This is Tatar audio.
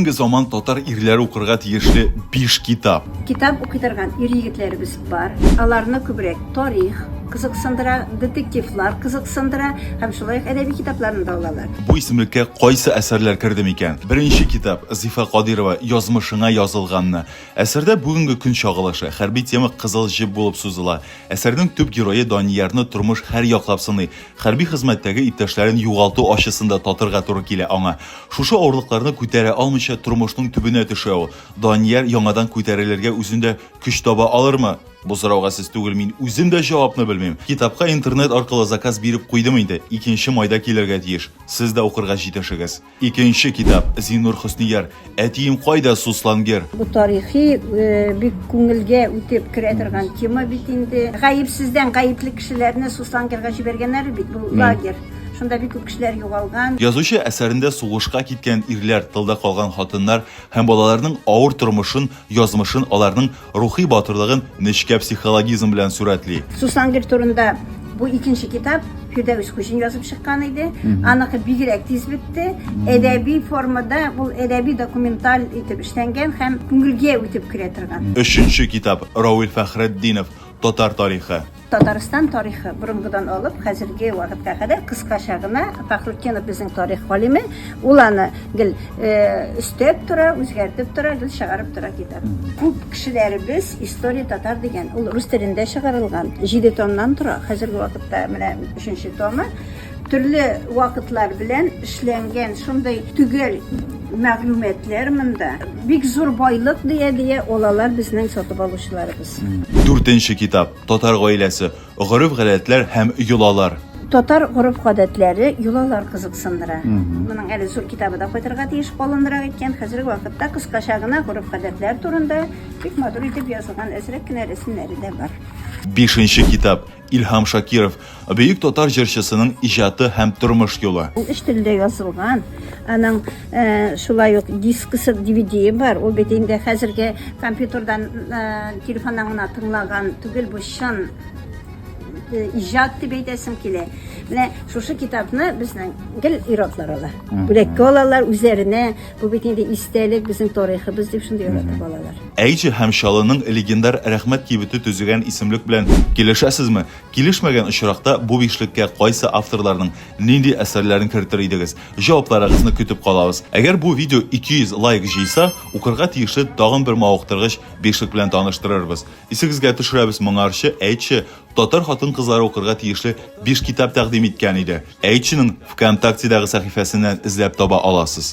Бүгенге заман татар ирләре укырга тиешле 5 китап. Kitap okuyturgan iri yigitlerimiz var. Alarını kübrek tarih, kızıksındıra, detektiflar kızıksındıra, hem şulayık edebi kitaplarını da olalar. Bu исемлеккә кайсы әсәрләр керде микән? Беренче китап Зифа Кадирова язмышыңа язылганны. Әсәрдә бүгенге көн чагылышы, хәрби тема кызыл җеп булып сузыла. Әсәрнең төп герое Даниярны тормыш һәр яклап сыный. Хәрби хезмәттәге иптәшләрен югалту ачысында татырга туры килә аңа. Шушы авырлыкларны күтәрә алмыйча тормышның төбенә төшә ул. Данияр яңадан күтәрелергә үзендә көч таба алырмы? Бу сорауга сез түгел, мин үзем дә җавапны белмим. Китапка интернет аркылы заказ биреп куйдым инде. 2 майда килергә тиеш. Сез дә укырга җитешегез. 2 китап Зинур Хөснияр Әтием кайда Суслангер. Bu tarihi bir күңелгә үтеп керә торган тема бит инде. Гаепсездән гаепле кешеләрне Суслангерга җибәргәннәр бит бу лагерь. Шунда бик күп кешеләр югалган. Язучы әсәрендә сугышка киткән ирләр, тылда калган хатыннар һәм балаларның авыр тормышын, язмышын, аларның рухи батырлыгын нечкә психологизм белән сурәтли. Суслангер турында bu ikinci kitap Firdevs Kuş'un yazıp çıkan idi. Anakı bigirek tiz bitti. Edebi formada bu edebi dokumental itib işlengen hem күңелгә үтеп керә торган. 3 китап Равил Фәхретдинов Татар тарихы. Татарстан тарихы бұрынғыдан алып, хәзерге вакытка кадәр кыскача гына Фәхретдинов безнең тарих галиме, ул аны гел өстәп тора, үзгәртеп тора, гел чыгарып тора китап. Күп кешеләребез история татар дигән, ул рус телендә чыгарылган. 7 томнан тора. Хәзерге вакытта менә 3 томы төрле вакытлар белән эшләнгән, шундый түгел мәгълүматлар монда. Бик зур байлык дия олалар безнең сатып алучыларыбыз. 4 китап Татар гаиләсе, гореф-гадәтләр һәм юлалар. Татар гореф-гадәтләре юлалар кызыксындыра. Моның әле зур китабы да кайтырга тиеш калындыра иткән. Хәзерге вакытта кыскача гына гореф-гадәтләр турында бик матур итеп язылган әзрәк кенә рәсемнәре дә бар. 5 китап Илһам Шакиров бөек татар җырчысының иҗаты һәм тормыш юлы. Ул үч телдә язылган. Аның шулай ук дискысы DVD бар. Ул бит инде хәзерге компьютердан, телефоннан гына тыңлаган түгел, бу чын иҗат дип әйтәсем килә. Менә шушы китапны безнең гел иратлар ала. Бүлеккә алалар үзләренә. Бу бит инде истәлек безнең тарихыбыз дип шундый яратып алалар. Әйче һәм Шалының легендар рәхмәт кибете төзегән исемлек белән килешәсезме? Килешмәгән очракта бу бишлеккә кайсы авторларның нинди әсәрләрен кертер идегез? Җавапларыгызны көтеп калабыз. Әгәр бу видео 200 лайк җыйса, укырга тиешле тагын бер мавыктыргыч бишлек белән таныштырырбыз. Исегезгә төшерәбез моңарчы Әйче татар хатын-кызлары укырга тиешле 5 китап тәкъдим иткән иде. Әйченең ВКонтактедәге сәхифәсеннән эзләп таба аласыз.